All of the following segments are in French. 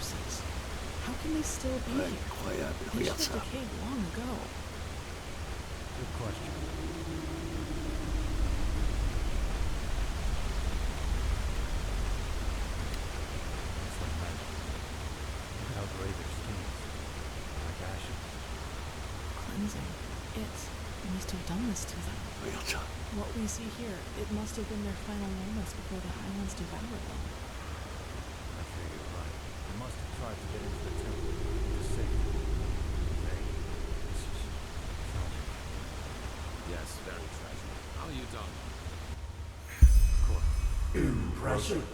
corpses. How can they still be here? Incroyable, They regarde should ça. have decayed long ago. Good question. It's like magic. Look at how gray their skin is. Like ashes. Cleansing. It must have done this to them. Regarde ça. What we see here, it must have been their final moments before the Highlands devoured them. I fear you're right. They must have tried to get into the temple. To save them. This is tragic. Yes, very tragic. How are you done? Of course. Impressive.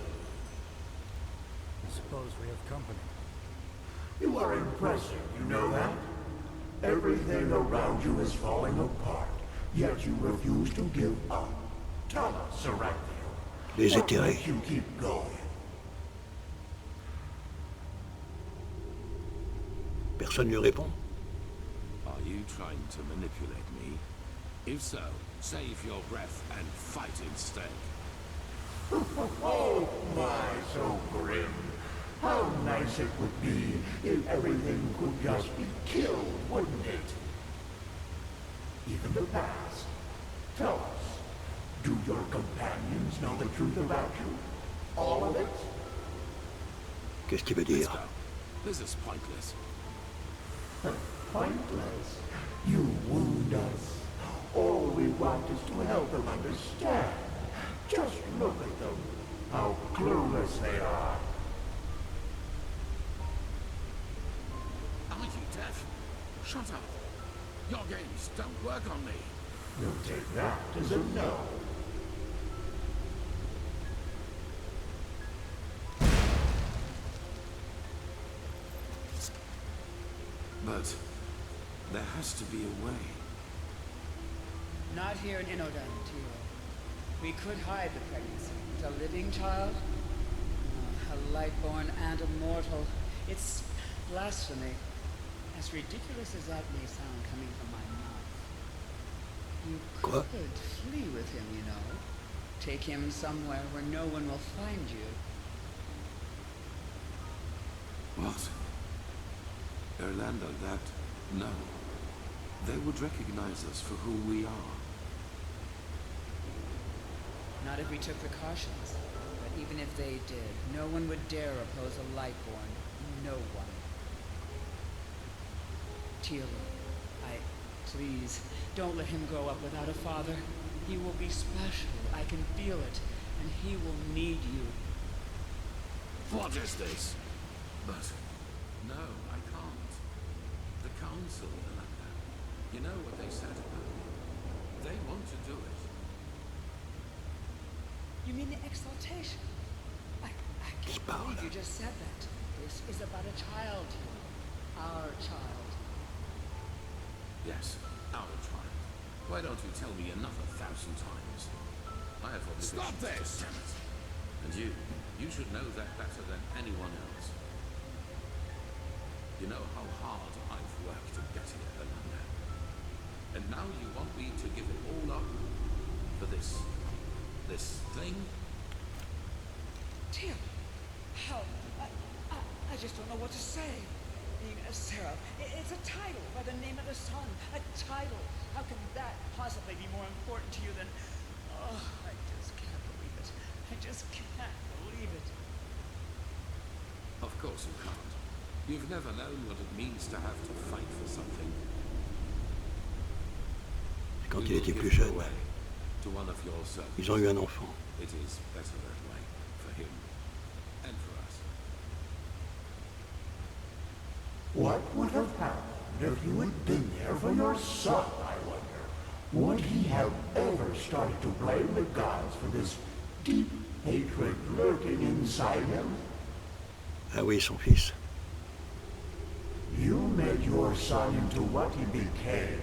I suppose we have company. You are impressive, you know that? Everything around you is falling apart, yet you refuse to give up. Tell us, Arachne, Les what éthérés. makes you keep going? Personne ne répond. Are you trying to manipulate me? If so, save your breath and fight instead. Oh my, so grim. How nice it would be if everything could just be killed, wouldn't it? Even the past. Tell us, do your companions know the truth about you? All of it? Qu'est-ce qu'il veut Let's dire? go. This is pointless. Pointless. You wound us. All we want is to help them understand. Just look at them. How clueless they are. Are you deaf? Shut up. Your games don't work on me. You'll take that as a no. But there has to be a way. Not here in Inodan, Tiro. We could hide the pregnancy. But a living child? A lightborn and a mortal. It's blasphemy. As ridiculous as that may sound coming from my mouth. You Quoi? could flee with him, you know. Take him somewhere where no one will find you. What? Orlando, that... No. They would recognize us for who we are. Not if we took precautions. But even if they did, no one would dare oppose a lightborn. No one. Teal, please, don't let him grow up without a father. He will be special. I can feel it. And he will need you. What is this? But... No, I can't. The council, Orlando. You know what they said about me. They want to do it. You mean the exaltation? I can't believe you just said that. This is about a child. Our child. Yes, our child. Why don't you tell me another 1,000 times? I have obligations. Stop this! Damn it. And you should know that better than anyone else. You know how hard I've worked to get here, Orlando. And now you want me to give it all up for this thing? Tim, how? I just don't know what to say. Sarah, it's a title by the name of the sun. A title. How can that possibly be more important to you than... Oh, I just can't believe it. I just can't believe it. Of course you can't. You've never known what it means to have to fight for something. Quand We il will était give plus him jeune, away to one of your servants. ils ont eu un enfant. It is better that way, for him and for us. What would have happened if you had been there for your son, I wonder? Would he have ever started to blame the gods for this deep hatred lurking inside him? Ah oui, son fils. You made your son into what he became,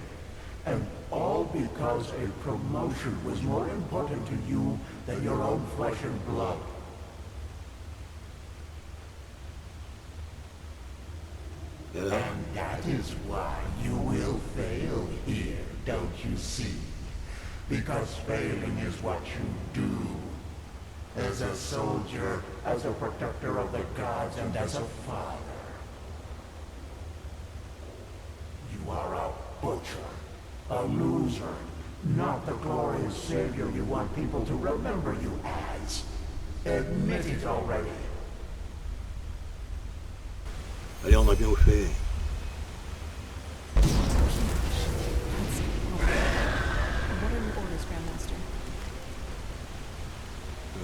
and all because a promotion was more important to you than your own flesh and blood. And that is why you will fail here, don't you see? Because failing is what you do. As a soldier, as a protector of the gods, and as a father. You are a butcher, a loser, not the glorious savior you want people to remember you as. Admit it already. Allez, on a bien fait. What are your orders, Grandmaster?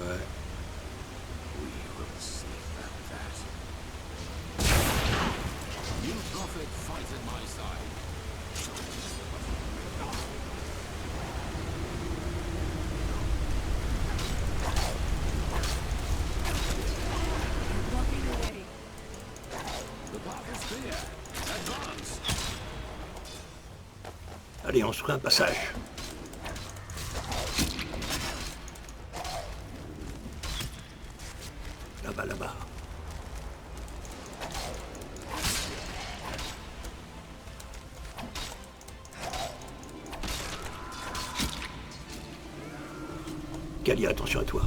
Ouais. We will see about that. You prophet fight at my side. Blocking the way. The path is clear. Advance. Allez, on se ferait un passage. Là-bas, là-bas. Galia, attention à toi.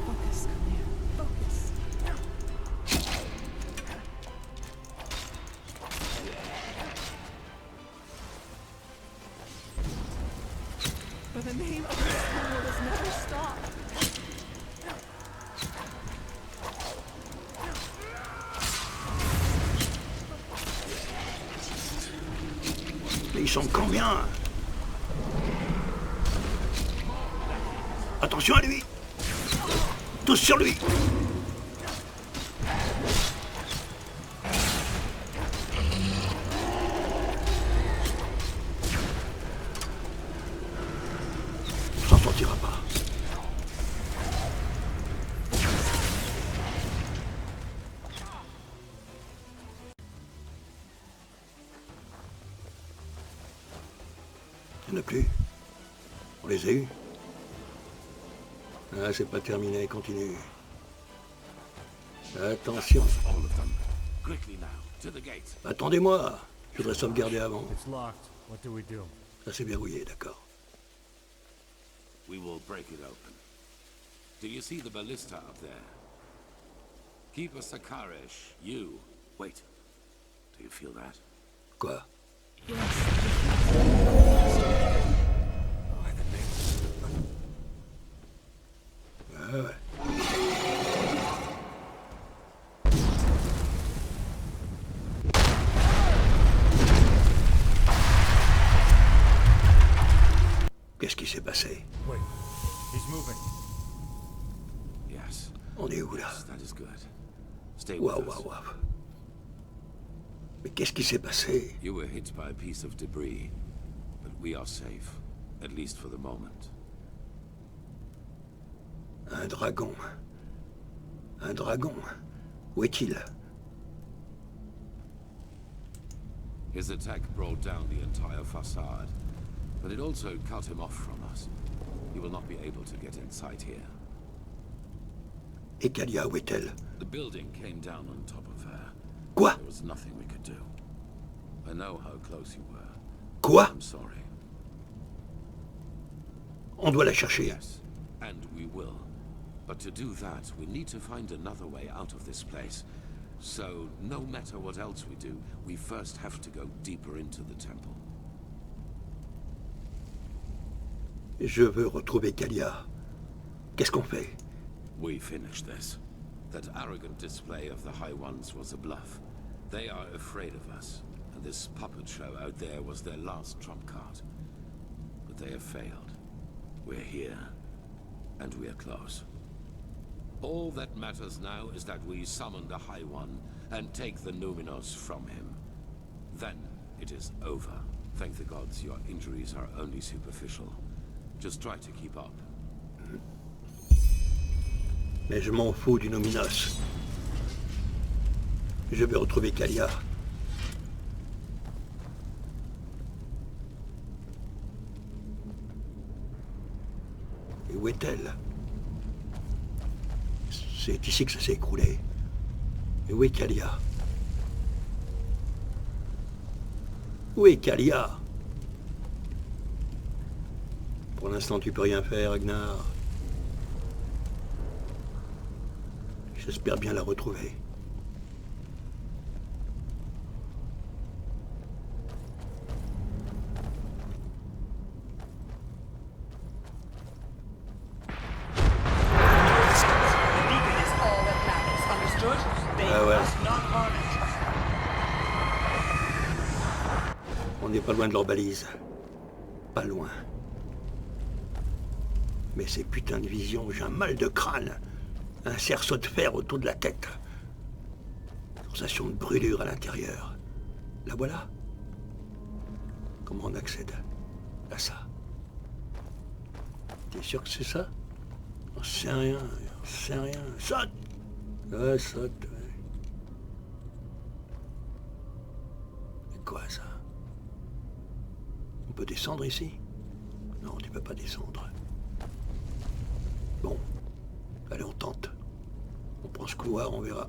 Focus, Agnar. Focus. For the name of the sun, let us never stop. Mais ils sont combien? Attention à lui! Tous sur lui! On s'en sortira pas. Il n'y en a plus. On les a eus. Ah, c'est pas terminé, continue. Attention. All of them. Quickly now, to the gate. Attendez-moi. Je voudrais sauvegarder avant. It's locked. What do we do? Ça c'est verrouillé, d'accord. We will break it open. Do you see the ballista up there? Keep a Sakarish. You. Wait. Do you feel that? Quoi? By the name. Ah ouais. Qu'est-ce qui s'est passé? Wait. He's moving. Yes. On est où là? Yes, that is good. Stay with Waouh, us. waouh, waouh. Mais qu'est-ce qui s'est passé? You were hit by a piece of debris, but we are safe, at least for the moment. Un dragon. Un dragon. Où est-il? His attack brought down the entire facade, but it also cut him off from us. He will not be able to get inside here. Et Galia, où est-elle? The building came down on top of her. Quoi? There was nothing we could do. I know how close you were. Quoi? I'm sorry. On doit la chercher. Yes, and we will. But to do that, we need to find another way out of this place. So, no matter what else we do, we first have to go deeper into the temple. Je veux retrouver Galia. Qu'est-ce qu'on fait? We finish this. That arrogant display of the High Ones was a bluff. They are afraid of us, and this puppet show out there was their last trump card. But they have failed. We're here, and we're close. All that matters now is that we summon the High One and take the Numinos from him. Then it is over. Thank the gods your injuries are only superficial. Just try to keep up. Mais je m'en fous du Numinos. Je vais retrouver Galia. Et où est-elle? C'est ici que ça s'est écroulé. Et où est Galia? Où est Galia? Pour l'instant, tu peux rien faire, Agnar. J'espère bien la retrouver. Ah ouais. On n'est pas loin de leur balise. Pas loin. Mais ces putains de visions, j'ai un mal de crâne. Un cerceau de fer autour de la tête. Sensation de brûlure à l'intérieur. La voilà. Comment on accède à ça? T'es sûr que c'est ça? On sait rien, on sait rien. Saute! Ouais, saute, ouais. C'est quoi ça? On peut descendre ici? Non, tu peux pas descendre. Bon, allez, on tente. On prend ce couloir, on verra.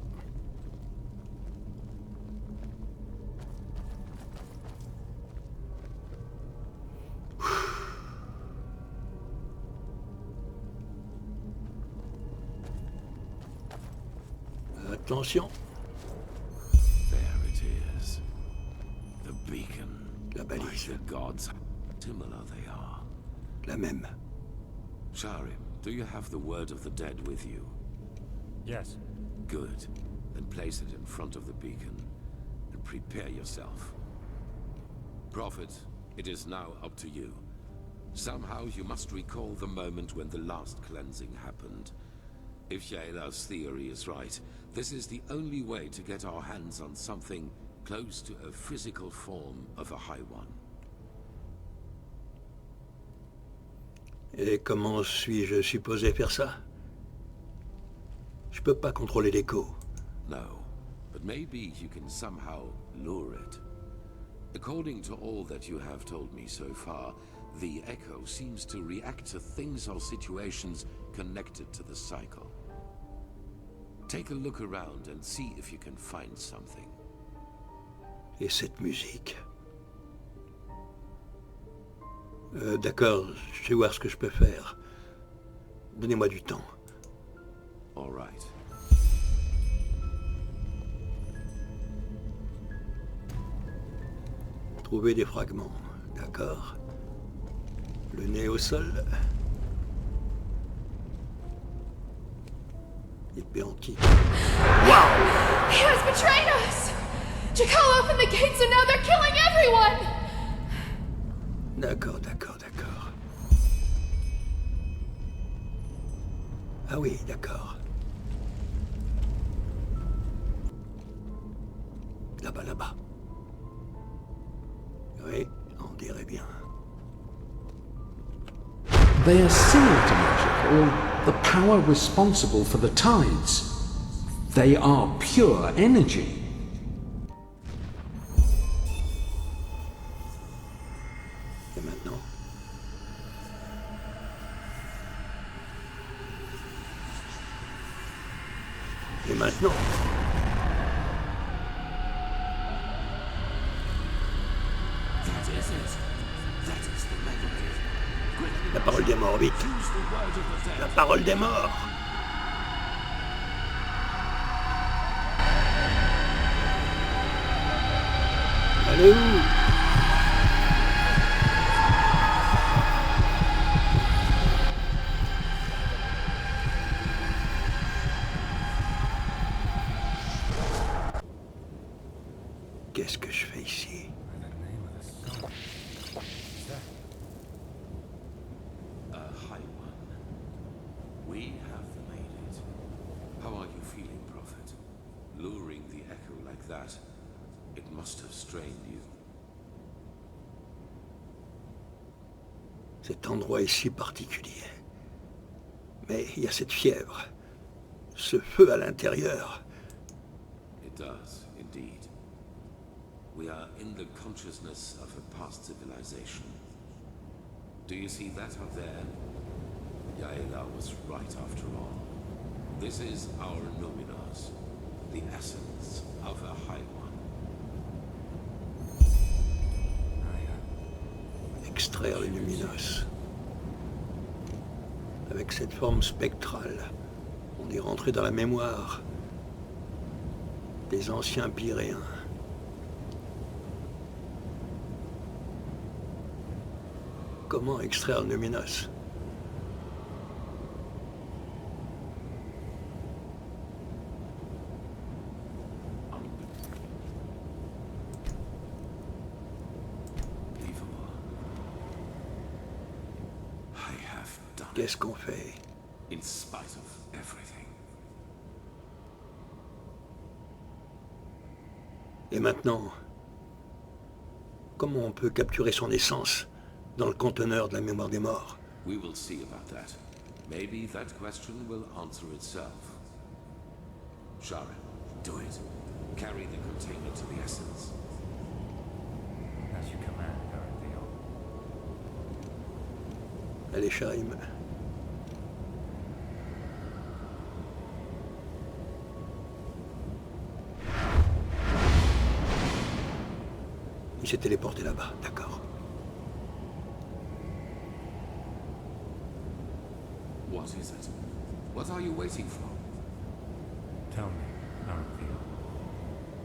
Attention. There it is. The beacon. La balise. Like the gods. Similar they are. La même. Sharim, do you have the word of the dead with you? Yes. Good. Then place it in front of the beacon and prepare yourself. Prophet, it is now up to you. Somehow you must recall the moment when the last cleansing happened. If Yaela's theory is right, this is the only way to get our hands on something close to a physical form of a High One. Et comment suis-je supposé faire ça? Je peux pas contrôler l'écho. No, but maybe you can somehow lure it. According to all that you have told me so far, the echo seems to react to things or situations connected to the cycle. Take a look around and see if you can find something. Et cette musique? D'accord, je vais voir ce que je peux faire. Donnez-moi du temps. All right. Trouver des fragments, d'accord. Le nez au sol. Épée antique. Waouh! He has betrayed us! Jakal opened the gates and now they're killing everyone! D'accord, d'accord, d'accord. Ah oui, d'accord. Là-bas, là-bas. Oui, on dirait bien. They are similar to magic, or the power responsible for the tides. They are pure energy. Et maintenant? Et maintenant? That is it. That is the melody. Quickly, La parole des morts, vite. choose the word of the dead. La parole des morts. Allez où? Qu'est-ce que je fais ici? A High One. We have made it. How are you feeling, Prophet? Luring the echo like that, it must have strained you. Cet endroit est si particulier. Mais il y a cette fièvre. Ce feu à l'intérieur. It does, indeed. We are in the consciousness of a past civilization. Do you see that up there? Yaela was right after all. This is our Numinos, the essence of a High One. Extraire le luminos. Avec cette forme spectrale, On est rentré dans la mémoire des anciens Pyréens. Comment extraire le Numinos? Qu'est-ce qu'on fait? In spite of everything. Et maintenant, comment on peut capturer son essence dans le conteneur de la mémoire des morts? We will see about that. Maybe that question will answer itself. Sharon, do it. Carry the container to the essence. As you command, Gardien. Allez, Sharim. Il s'est téléporté là-bas, d'accord. What is it? What are you waiting for? Tell me, Gardien.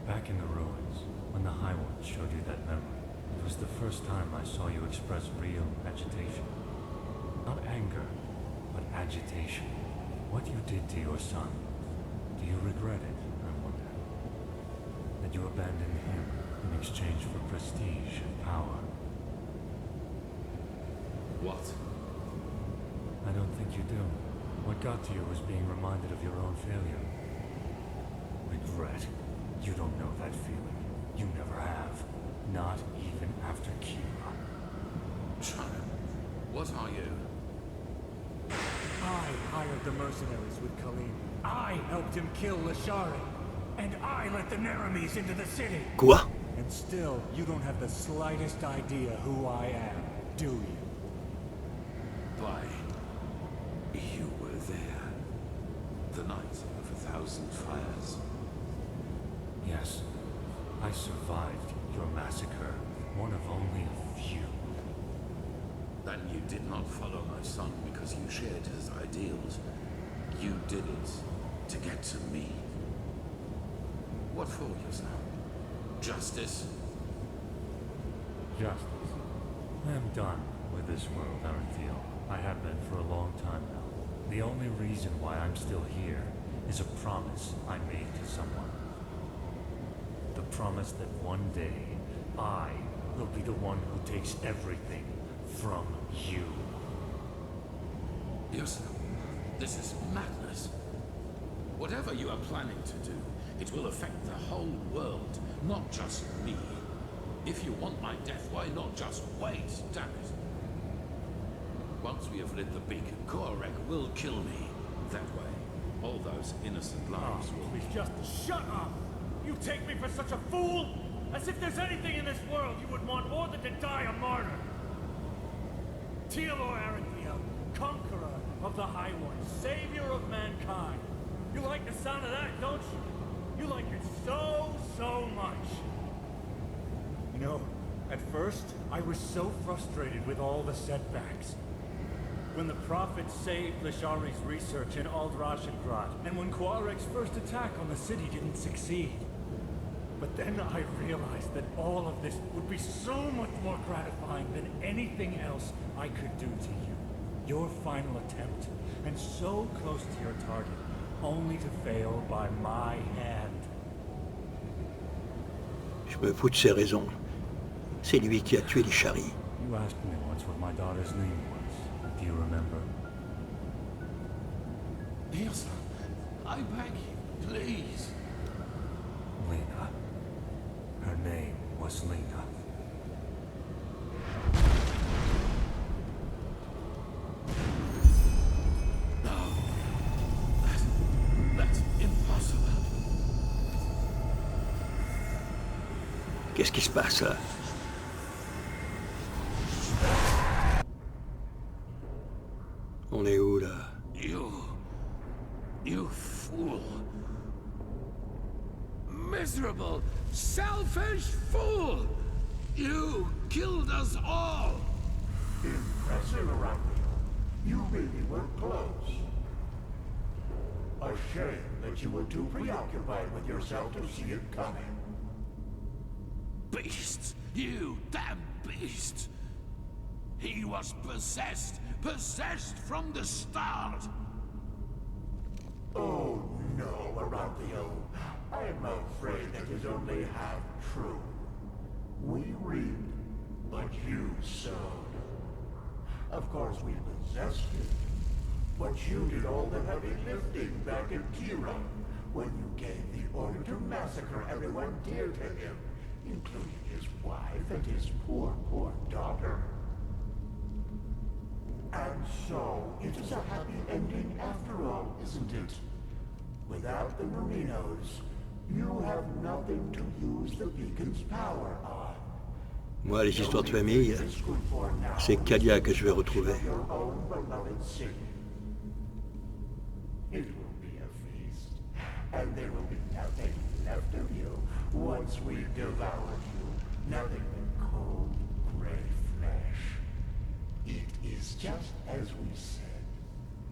Back in the ruins, when the High Ones showed you that memory, it was the first time I saw you express real agitation. Not anger, but agitation. What you did to your son, do you regret it, I wonder? That you abandoned him in exchange for prestige and power? What? I don't think you do. What got to you was being reminded of your own failure. Regret? You don't know that feeling. You never have. Not even after Kira. Sharon, what are you? I hired the mercenaries with Khalim. I helped him kill Lashari. And I let the Naramis into the city. Quoi? And still, you don't have the slightest idea who I am, do you? Why, you were there. The night of 1,000 fires. Yes, I survived your massacre. One of only a few. Then you did not follow my son because you shared his ideals. You did it to get to me. What for, yourself? Justice? Justice. I am done with this world, Arenfield. I have been for a long time now. The only reason why I'm still here is a promise I made to someone. The promise that one day, I will be the one who takes everything from you. Yourself, this is madness. Whatever you are planning to do, it will affect the whole world, not just me. If you want my death, why not just wait, damn it? Once we have lit the beacon, Korek will kill me. That way, all those innocent lives will be... Please just shut up! You take me for such a fool? As if there's anything in this world you would want more than to die a martyr! Teodor Arenfield, conqueror of the High Ones, savior of mankind. You like the sound of that, don't you? You like it so, so much. You know, at first, I was so frustrated with all the setbacks. When the Prophet saved Lashari's research in Aldrashengrad, and when Quarek's first attack on the city didn't succeed. But then I realized that all of this would be so much more gratifying than anything else I could do to you. Your final attempt, and so close to your target, only to fail by my hand. Je me fous de ses raisons. C'est lui qui a tué les Shari. You asked me once what my daughter's name was. Do you remember? Nielsen, I beg you, please. Lena. Her name was Lena. No. That's impossible. Qu'est-ce qui se passe là? On est où là? You fool. Miserable, selfish fool! You killed us all! Impressive, Arenfield. You really were close. A shame that you were too preoccupied with yourself to see it coming. Beast! You damn beast! He was possessed! Possessed from the start! Oh no, Arathio. I'm afraid that is only half true. We reap, but you sowed. Of course we possessed it, but you did all the heavy lifting back in Kira, when you gave the order to massacre everyone dear to him, including his wife and his poor, poor daughter. And so, it is a happy ending after all, isn't it? Without the Merinos, you have nothing to use the beacon's power on. Moi, les histoires de famille, c'est Kalia que je vais retrouver. It will be a feast, and there will be nothing left of you once we devour you. Nothing but cold, gray flesh. It is just as we said.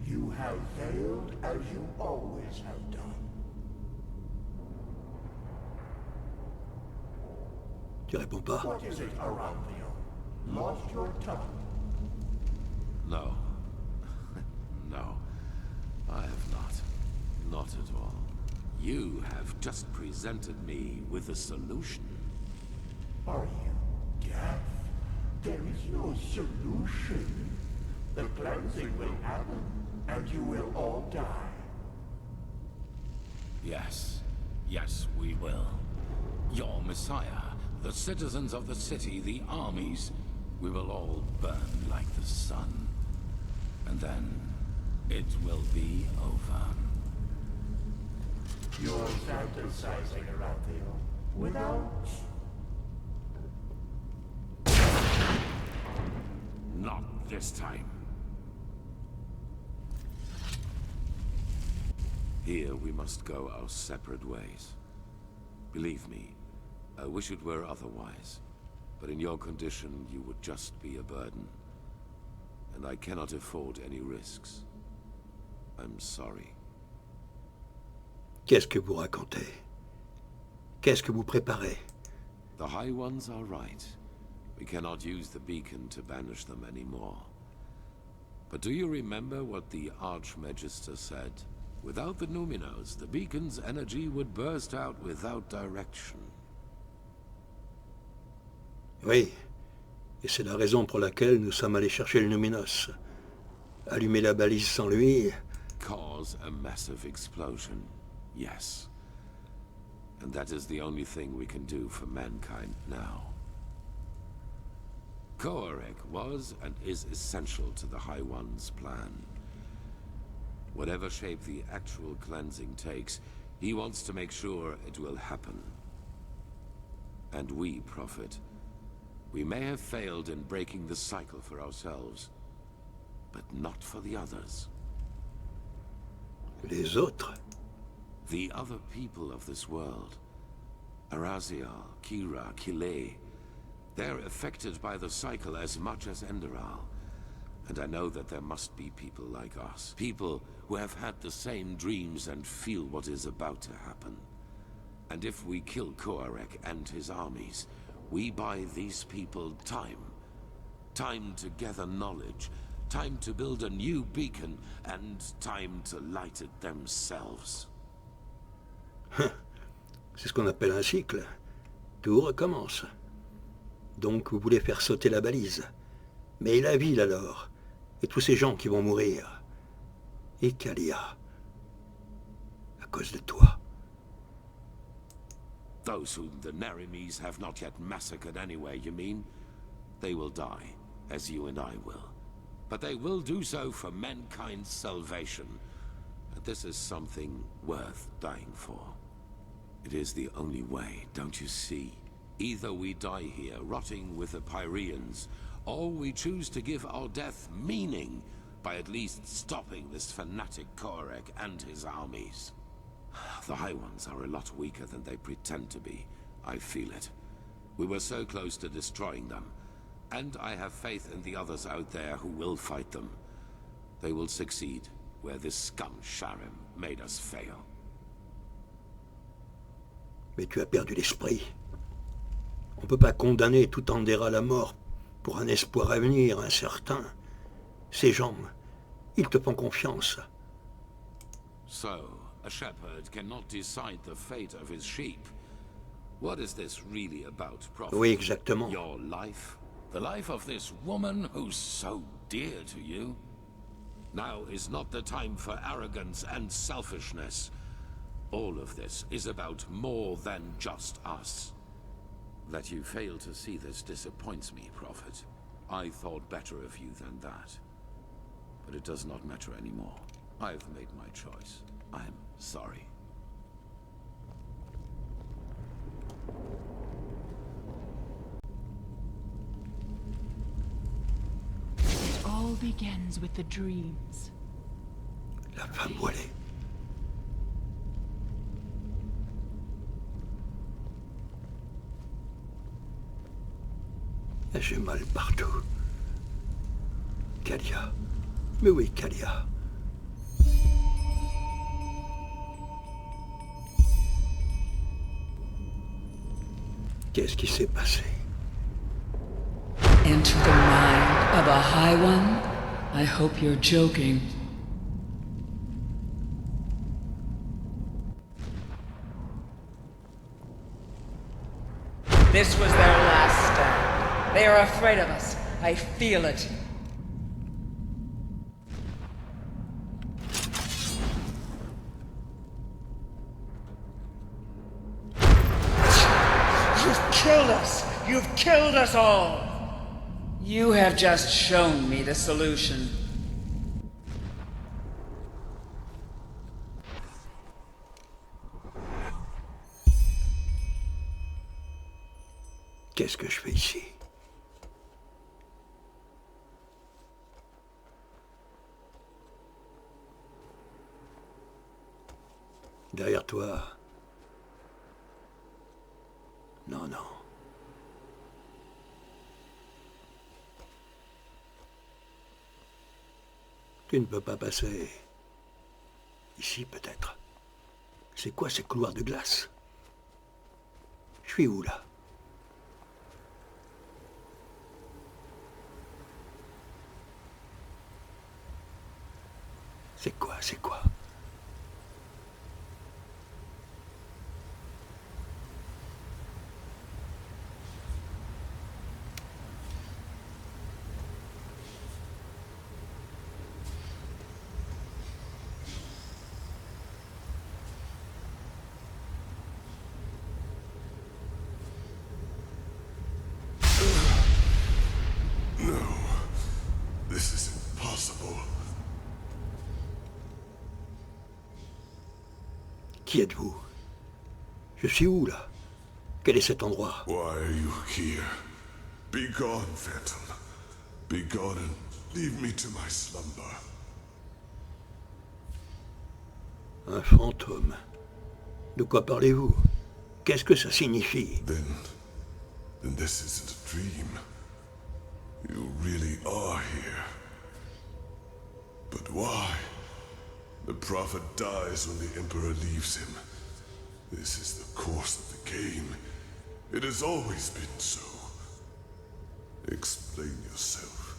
You have failed as you always have done. Tu réponds pas? What is it, Arathio? Lost your tongue? No. No. I have not. Not at all. You have just presented me with a solution. Are you deaf? There is no solution. The cleansing will happen, and you will all die. Yes. Yes, we will. Your Messiah, the citizens of the city, the armies, we will all burn like the sun. And then, it will be over. You're fantasizing, Arathio. Without... Not this time. Here we must go our separate ways. Believe me, I wish it were otherwise. But in your condition, you would just be a burden. And I cannot afford any risks. I'm sorry. Qu'est-ce que vous racontez? Qu'est-ce que vous préparez? The High Ones are right. We cannot use the beacon to banish them anymore. But do you remember what the Archmagister said? Without the Numinos, the beacon's energy would burst out without direction. Oui, et c'est la raison pour laquelle nous sommes allés chercher le Numinos. Allumer la balise sans lui... Cause a massive explosion, yes. And that is the only thing we can do for mankind now. Koarek was and is essential to the High One's plan. Whatever shape the actual cleansing takes, he wants to make sure it will happen. And we profit. We may have failed in breaking the cycle for ourselves, but not for the others. Les autres? The other people of this world. Arazial, Kira, Kile. They're affected by the cycle as much as Enderal. And I know that there must be people like us. People who have had the same dreams and feel what is about to happen. And if we kill Koarek and his armies, we buy these people time. Time to gather knowledge. Time to build a new beacon. And time to light it themselves. C'est ce qu'on appelle un cycle. Tout recommence. Donc vous voulez faire sauter la balise. Mais la ville alors? Et tous ces gens qui vont mourir? Et Kalia? À cause de toi. Those whom the Nerimes have not yet massacred anyway, you mean? They will die, as you and I will. But they will do so for mankind's salvation. And this is something worth dying for. It is the only way, don't you see? Either we die here, rotting with the Pyreans, or we choose to give our death meaning by at least stopping this fanatic Koarek and his armies. The High Ones are a lot weaker than they pretend to be. I feel it. We were so close to destroying them. And I have faith in the others out there who will fight them. They will succeed where this scum Sharim made us fail. Mais tu as perdu l'esprit. On ne peut pas condamner tout Enderal à mort pour un espoir à venir incertain. Ces gens, ils te font confiance. So, a shepherd cannot decide the fate of his sheep. What is this really about, Prophet? Oui, exactement. Your life? The life of this woman who's so dear to you? Now is not the time for arrogance and selfishness. All of this is about more than just us. That you fail to see this disappoints me, Prophet. I thought better of you than that. But it does not matter anymore. I've made my choice. I'm sorry. It all begins with the dreams. La femme voilée. J'ai mal partout. Kalia. Mais oui, Kalia. Qu'est-ce qui s'est passé? Enter the mind of a High One? I hope you're joking. This was their last stand. They are afraid of us. I feel it. You've killed us! You've killed us all! You have just shown me the solution. Qu'est-ce que je fais ici? Derrière toi. Non, non. Tu ne peux pas passer. Ici, peut-être. C'est quoi ces couloirs de glace? Je suis où, là? C'est quoi, c'est quoi? This is impossible. Qui êtes-vous? Je suis où, là? Quel est cet endroit? Why are you here? Be gone, Phantom. Be gone and leave me to my slumber. Un fantôme. De quoi parlez-vous? Qu'est-ce que ça signifie? Then this isn't a dream. You really are here. But why? The Prophet dies when the Emperor leaves him. This is the course of the game. It has always been so. Explain yourself.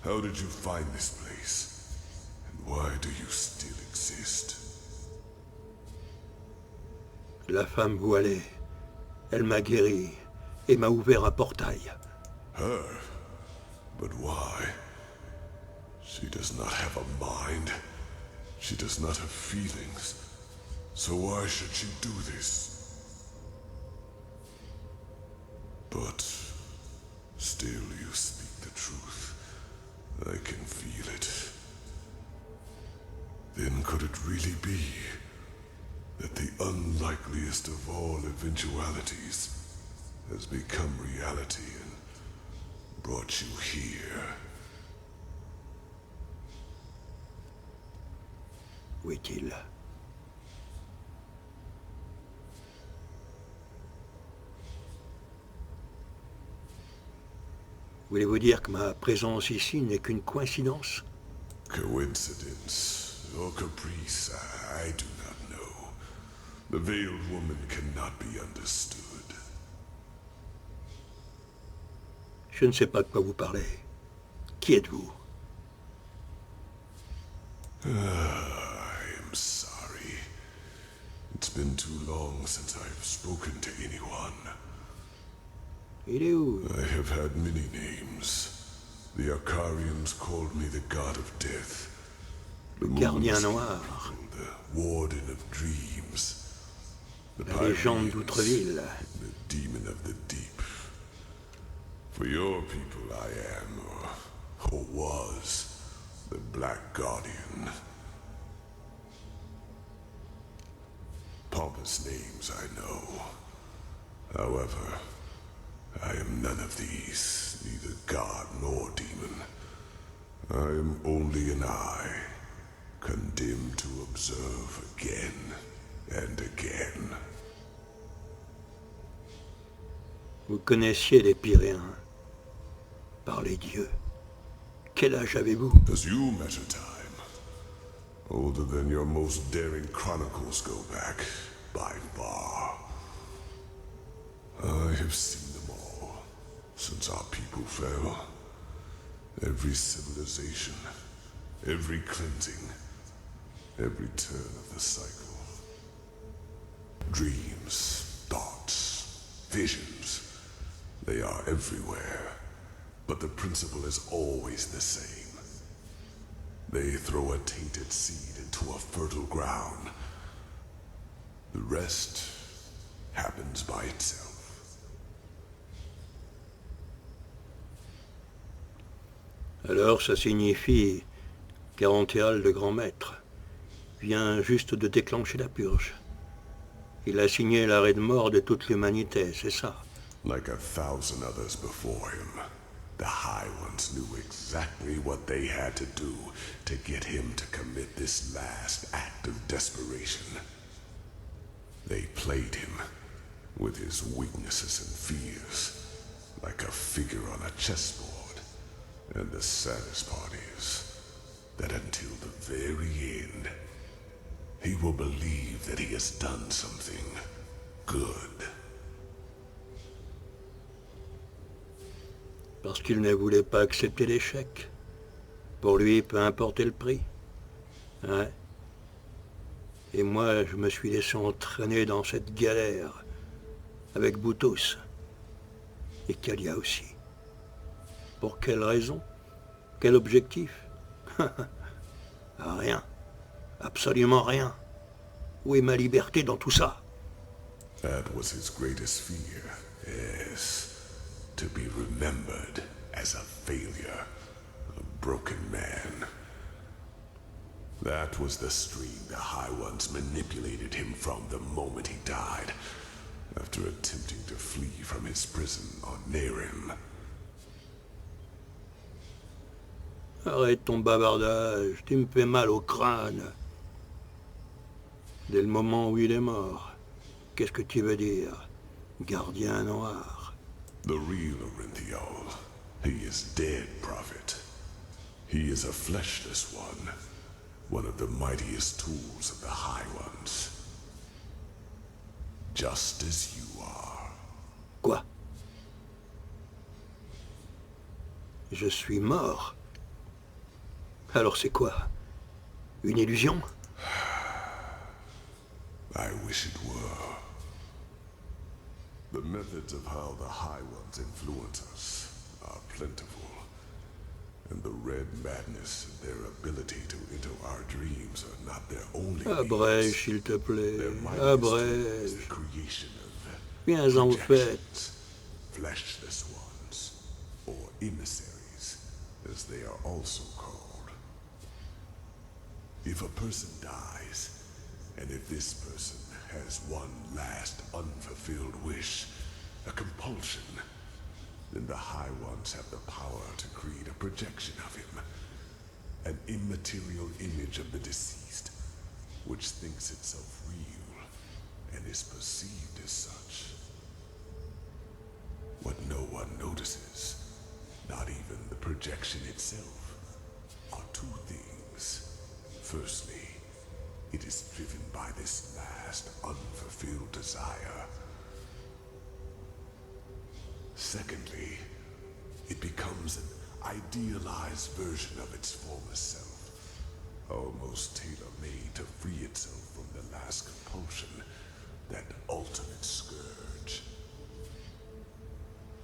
How did you find this place? And why do you still exist? La femme voilée. Elle m'a guéri et m'a ouvert un portail. Her? But why? She does not have a mind. She does not have feelings. So why should she do this? But still you speak the truth. I can feel it. Then could it really be that the unlikeliest of all eventualities has become reality and brought you here? Où est-il? Voulez-vous dire que ma présence ici n'est qu'une coïncidence? Coincidence? or caprice, I do not know. The veiled woman cannot be understood. Je ne sais pas de quoi vous parlez. Qui êtes-vous? I am sorry. It's been too long since I've spoken to anyone. Il est où? I have had many names. The Akarians called me the god of death. Le Gardien noir. The warden of dreams. The La légende Pyrenees, d'Outreville. the demon of the deep. For your people I am, or was, the Black Guardian. Pompous names, I know. However, I am none of these, neither god nor demon. I am only an eye, condemned to observe again and again. Vous connaissiez les Pyréens. Par les dieux. Quel âge avez-vous? As you measure time, older than your most daring chronicles go back, by far. I have seen them all, since our people fell. Every civilization, every cleansing, every turn of the cycle. Dreams, thoughts, visions, they are everywhere. But the principle is always the same. They throw a tainted seed into a fertile ground. The rest happens by itself. Alors ça signifie qu'Enderal, le grand maître, vient juste de déclencher la purge. Il a signé l'arrêt de mort de toute l'humanité, c'est ça? Like 1,000 others before him, the High Ones knew exactly what they had to do to get him to commit this last act of desperation. They played him with his weaknesses and fears, like a figure on a chessboard. And the saddest part is that until the very end, he will believe that he has done something good. Parce qu'il ne voulait pas accepter l'échec. Pour lui, peu importe le prix. Ouais. Et moi, je me suis laissé entraîner dans cette galère, avec Boutos. Et Kalia aussi. Pour quelle raison? Quel objectif? Rien. Absolument rien. Où est ma liberté dans tout ça? That was his greatest fear, yes. To be remembered as a failure, a broken man. That was the stream the High Ones manipulated him from the moment he died, after attempting to flee from his prison on Nerim. Arrête ton bavardage, tu me fais mal au crâne. Dès le moment où il est mort, qu'est-ce que tu veux dire, Gardien noir? The real Orinthiol. He is dead, Prophet. He is a fleshless one of the mightiest tools of the High Ones. Just as you are. Quoi? Je suis mort. Alors c'est quoi? Une illusion? I wish it were. The methods of how the High Ones influence us are plentiful, and the red madness and their ability to enter our dreams are not their only Abrège, means. s'il te plaît. Their mightiest tool is Abrège. the creation of Viens en fait. projections, fleshless ones, or emissaries, as they are also called. If a person dies, and if this person has one last unfulfilled wish, a compulsion, then the High Ones have the power to create a projection of him, an immaterial image of the deceased, which thinks itself real and is perceived as such. What no one notices, not even the projection itself, are two things. Firstly, satisfy this last unfulfilled desire. Secondly, it becomes an idealized version of its former self, almost tailor-made to free itself from the last compulsion, that ultimate scourge.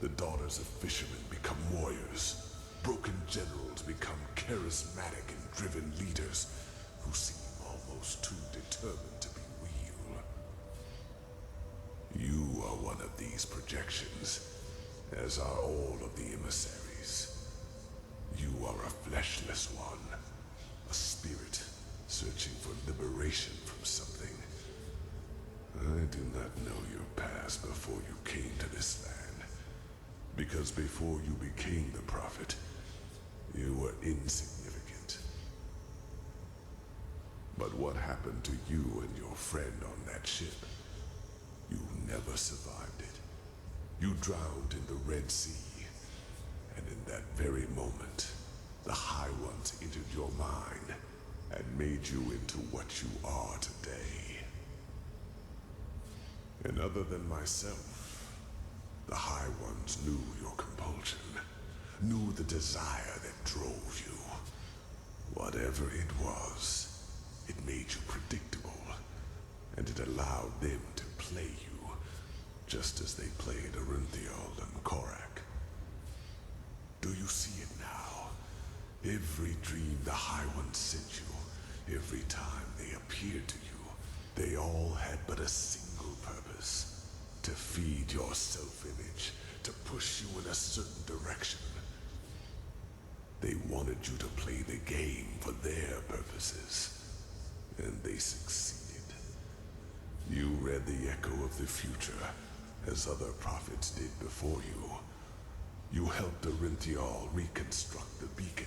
The daughters of fishermen become warriors. Broken generals become charismatic and driven leaders who seem almost too determined to be real. You are one of these projections, as are all of the emissaries. You are a fleshless one, a spirit searching for liberation from something. I do not know your past before you came to this land, because before you became the prophet, you were insignificant. But what happened to you and your friend on that ship? You never survived it. You drowned in the Red Sea, and in that very moment, the High Ones entered your mind and made you into what you are today. And other than myself, the High Ones knew your compulsion, knew the desire that drove you. Whatever it was, it made you predictable, and it allowed them to play you, just as they played Arinthiel and Korak. Do you see it now? Every dream the High Ones sent you, every time they appeared to you, they all had but a single purpose: to feed your self-image, to push you in a certain direction. They wanted you to play the game for their purposes, and they succeeded. You read the echo of the future, as other prophets did before you. You helped Arinthiel reconstruct the beacon,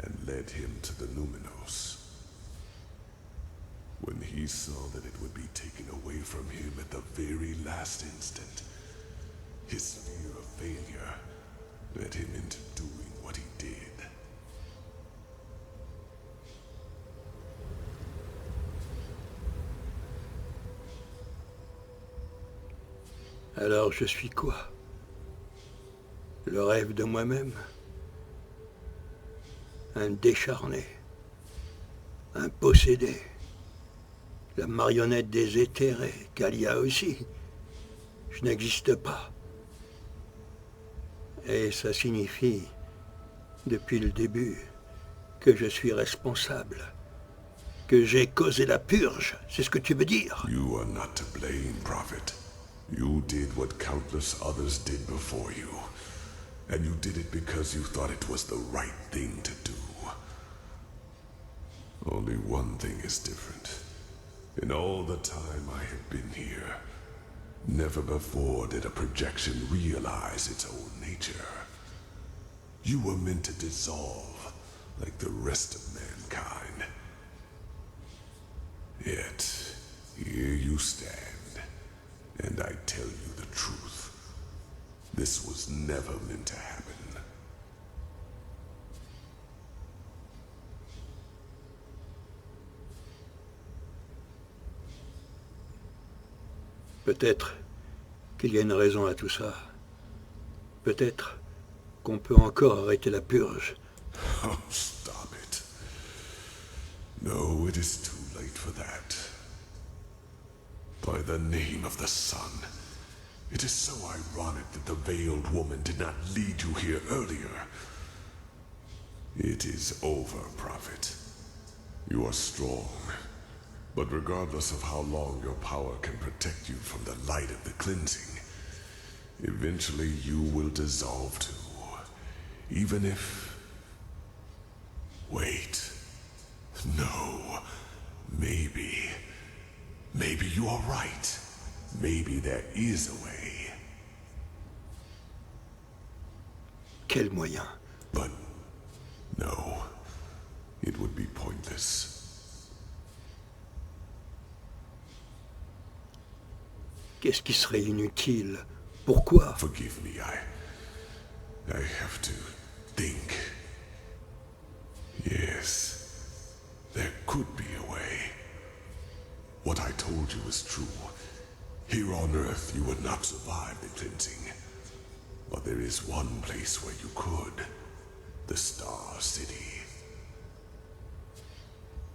and led him to the Luminos. When he saw that it would be taken away from him at the very last instant, his fear of failure led him into doing what he did. Alors je suis quoi? Le rêve de moi-même? Un décharné? Un possédé? La marionnette des éthérés, Kalia aussi? Je n'existe pas. Et ça signifie, depuis le début, que je suis responsable. Que j'ai causé la purge, c'est ce que tu veux dire? You are not to blame, Prophet. You did what countless others did before you. And you did it because you thought it was the right thing to do. Only one thing is different. In all the time I have been here, never before did a projection realize its own nature. You were meant to dissolve like the rest of mankind. Yet, here you stand, and I tell you the truth. This was never meant to happen. Peut-être qu'il y a une raison à tout ça. Peut-être qu'on peut encore arrêter la purge. Oh, stop it. No, it is too late for that. By the name of the sun, it is so ironic that the veiled woman did not lead you here earlier. It is over, Prophet. You are strong. But regardless of how long your power can protect you from the light of the cleansing, eventually you will dissolve too. Even if... Wait. No. Maybe. Maybe you are right. Maybe there is a way. Quel moyen? But no. It would be pointless. Qu'est-ce qui serait inutile? Pourquoi? Forgive me, I have to think. Yes, there could be a way. told you was true. Here on Earth, you would not survive the cleansing. But there is one place where you could. The Star City.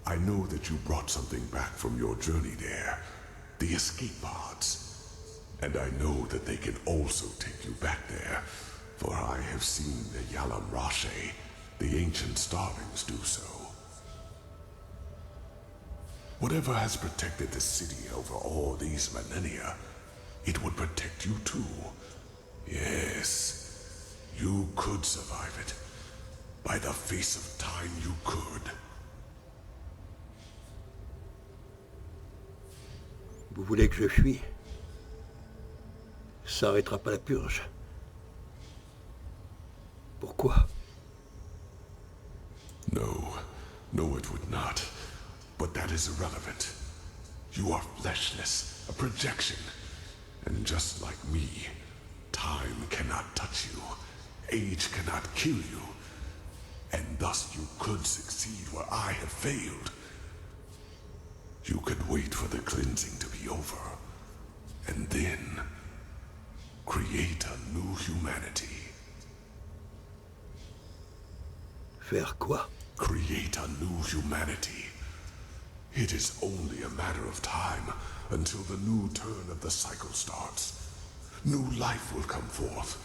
I know that you brought something back from your journey there. The escape pods. And I know that they can also take you back there, for I have seen the Yalam Rashe, the ancient starlings, do so. Whatever has protected the city over all these millennia, it would protect you too. Yes, you could survive it. By the face of time, you could. Vous voulez que je fuis? Ça arrêtera pas la purge. Pourquoi? No, it would not. But that is irrelevant. You are fleshless, a projection. And just like me, time cannot touch you. Age cannot kill you. And thus you could succeed where I have failed. You could wait for the cleansing to be over. And then create a new humanity. Faire quoi? Create a new humanity. It is only a matter of time until the new turn of the cycle starts. New life will come forth.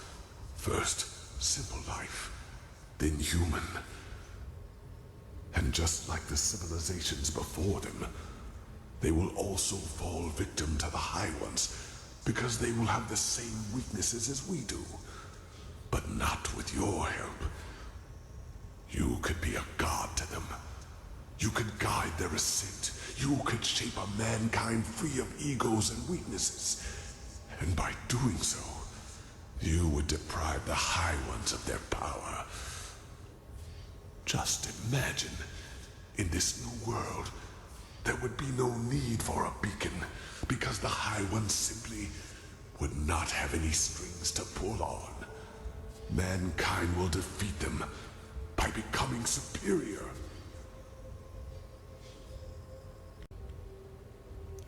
First, simple life, then human. And just like the civilizations before them, they will also fall victim to the High Ones, because they will have the same weaknesses as we do. But not with your help. You could be a god to them. You could guide their ascent. You could shape a mankind free of egos and weaknesses. And by doing so, you would deprive the High Ones of their power. Just imagine, in this new world, there would be no need for a beacon, because the High Ones simply would not have any strings to pull on. Mankind will defeat them by becoming superior.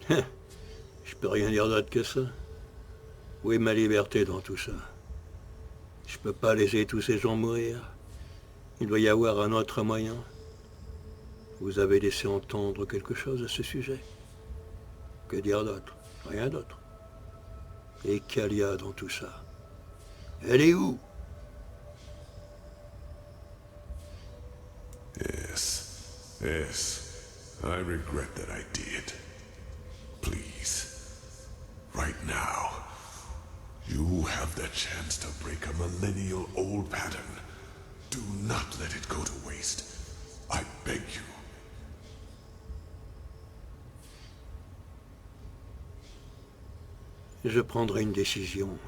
Je peux rien dire d'autre que ça. Où est ma liberté dans tout ça? Je peux pas laisser tous ces gens mourir. Il doit y avoir un autre moyen. Vous avez laissé entendre quelque chose à ce sujet? Que dire d'autre? Rien d'autre. Et Kalia dans tout ça? Elle est où? Yes, I regret that I did. Please, right now, you have the chance to break a millennial-old pattern. Do not let it go to waste. I beg you. Je prendrai une décision,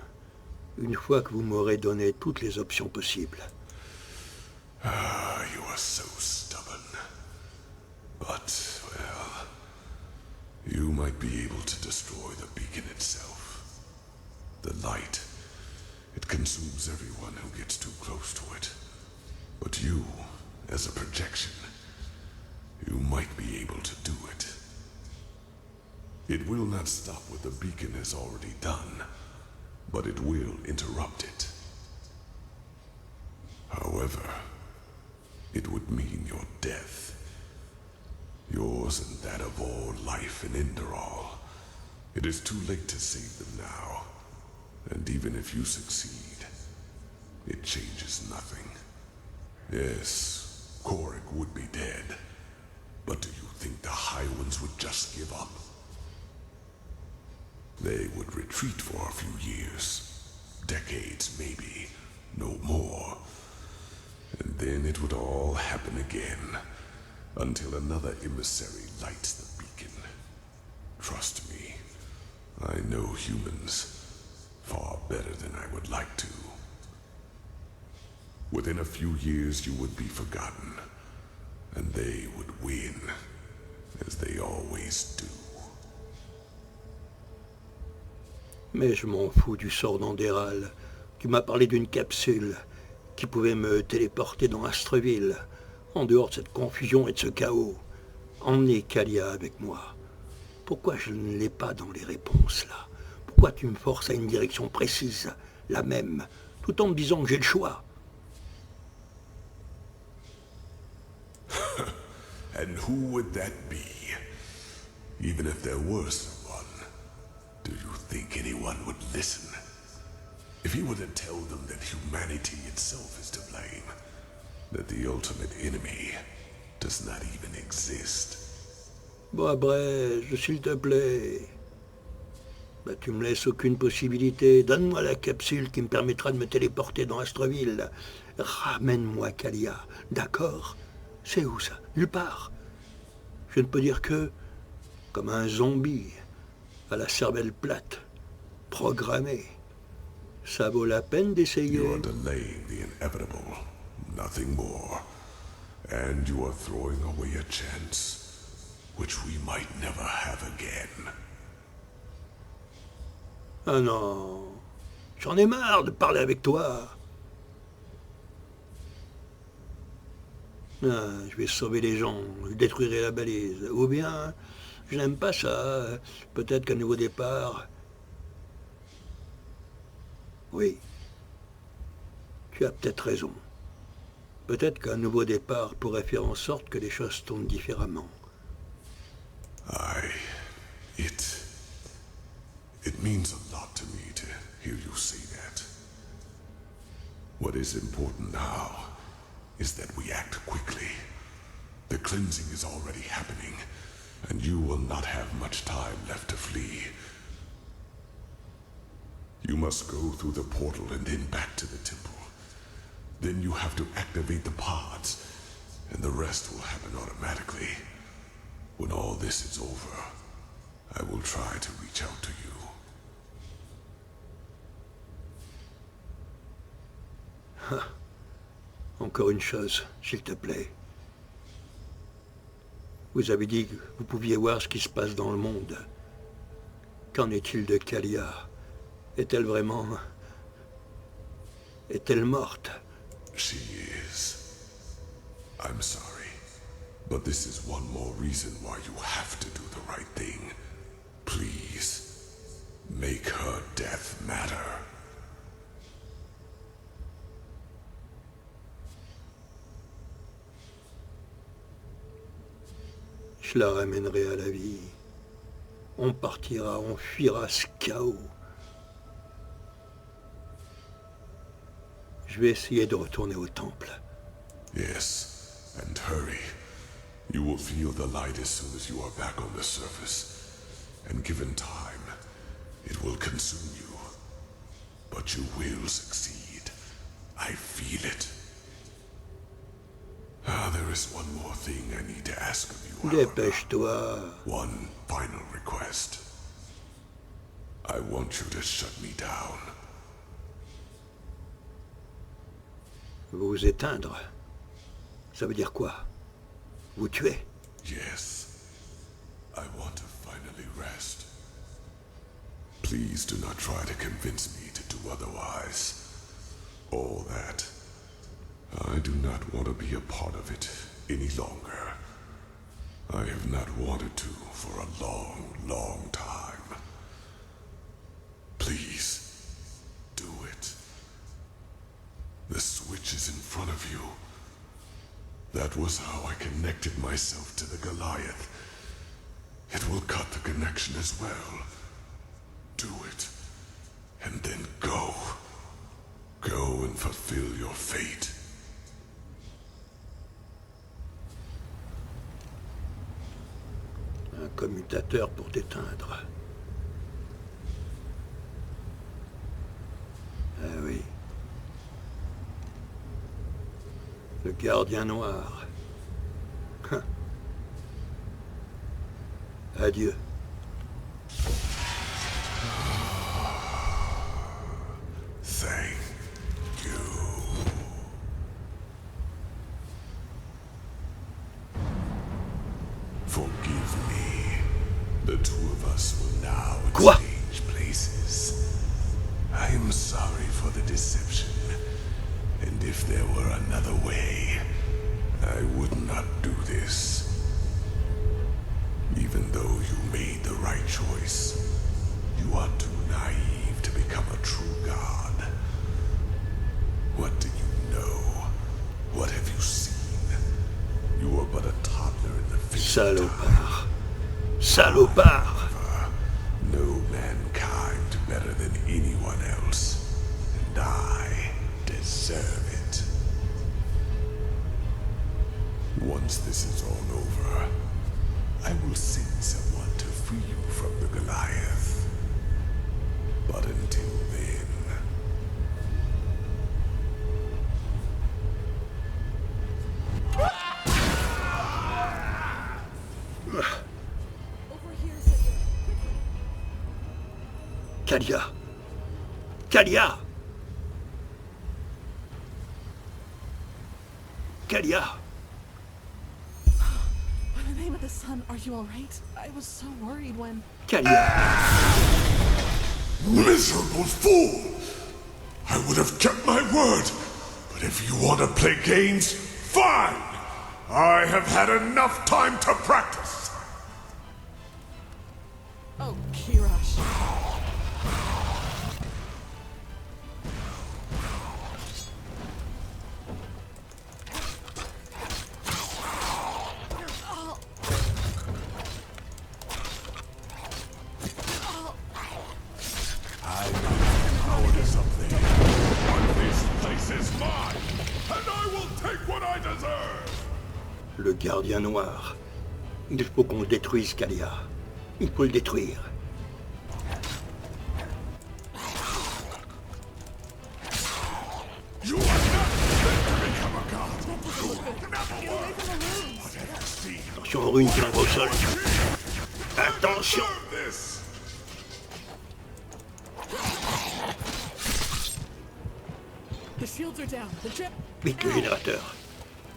une fois que vous m'aurez donné toutes les options possibles. Ah, you are so stubborn. But, well, you might be able to destroy the beacon itself. The light, it consumes everyone who gets too close to it. But you, as a projection, you might be able to do it. It will not stop what the beacon has already done, but it will interrupt it. However, it would mean your death. Yours and that of all life in Enderal. It is too late to save them now. And even if you succeed, it changes nothing. Yes, Korik would be dead. But do you think the High Ones would just give up? They would retreat for a few years. Decades, maybe. No more. And then it would all happen again. Until another emissary lights the beacon. Trust me, I know humans far better than I would like to. Within a few years you would be forgotten, and they would win, as they always do. Mais je m'en fous du sort d'Enderal. Tu m'as parlé d'une capsule qui pouvait me téléporter dans Astreville. En dehors de cette confusion et de ce chaos, emmenez Kalia avec moi. Pourquoi je ne l'ai pas dans les réponses, là? Pourquoi tu me forces à une direction précise, la même, tout en me disant que j'ai le choix? And who would that be? Even if there were someone, do you think anyone would listen? If you were to tell them that humanity itself is to blame, that the ultimate enemy does not even exist. Bon, Brège, s'il te plaît. Bah, tu me laisses aucune possibilité. Donne-moi la capsule qui me permettra de me téléporter dans Astreville. Ramène-moi Kalia, d'accord? C'est où ça? Nulle part. Je ne peux dire que, comme un zombie, à la cervelle plate, programmé. Ça vaut la peine d'essayer. You are delaying the inevitable, nothing more. And you are throwing away a chance, which we might never have again. Ah non, j'en ai marre de parler avec toi. Ah, je vais sauver les gens, je détruirai la balise. Ou bien, je n'aime pas ça. Peut-être qu'un nouveau départ... Oui, tu as peut-être raison. Peut-être qu'un nouveau départ pourrait faire en sorte que les choses tournent différemment. It means a lot to me to hear you say that. What is important now is that we act quickly. The cleansing is already happening, and you will not have much time left to flee. You must go through the portal and then back to the temple. Then you have to activate the pods, and the rest will happen automatically. When all this is over, I will try to reach out to you. Encore une chose, s'il te plaît. Vous avez dit que vous pouviez voir ce qui se passe dans le monde. Qu'en est-il de Kalia? Est-elle vraiment... Est-elle morte? She is. I'm sorry, but this is one more reason why you have to do the right thing. Please, make her death matter. Je la ramènerai à la vie. On partira, on fuira ce chaos. Je vais essayer de retourner au temple. Yes, and hurry. You will feel the light as soon as you are back on the surface. And given time, it will consume you. But you will succeed. I feel it. There is one more thing I need to ask of you, however. Dépêche-toi. One final request. I want you to shut me down. Vous éteindre? Ça veut dire quoi? Vous tuer? Yes. I want to finally rest. Please do not try to convince me to do otherwise. All that. I do not want to be a part of it any longer. I have not wanted to for a long, long time. Please, do it. The switch is in front of you. That was how I connected myself to the Goliath. It will cut the connection as well. Do it, and then go. Go and fulfill your fate. Un commutateur pour t'éteindre. Ah oui. Le gardien noir. Adieu. Thank you. Forgive me. The two of us will now Quoi? exchange places. I am sorry for the deception. And if there were another way, I would not do this. Even though you made the choice. You are too naive to become a true god. What do you know? What have you seen? You are but a toddler in the face of time. Salopard. Salopard. Know mankind better than anyone else, and I deserve it. Once this is all over, I will send someone to free you from the Goliath. But until then... Over here, Senor. Kalia. Kalia. Kalia. In the name of the sun, are you alright? I was so worried when... Kalia. Miserable fool! I would have kept my word, but if you want to play games, fine! I have had enough time to practice! Oh, Kirash. I know the cowardice up there, but this place is mine, and I will take what I deserve! Le gardien noir. Il faut qu'on le détruise, Kalia. Il faut le détruire. You are not meant to become a god! You will never work! But have you seen Attention aux runes qui l'envoient au sol. Attention. this? The shields are down. The chip... Vite le générateur.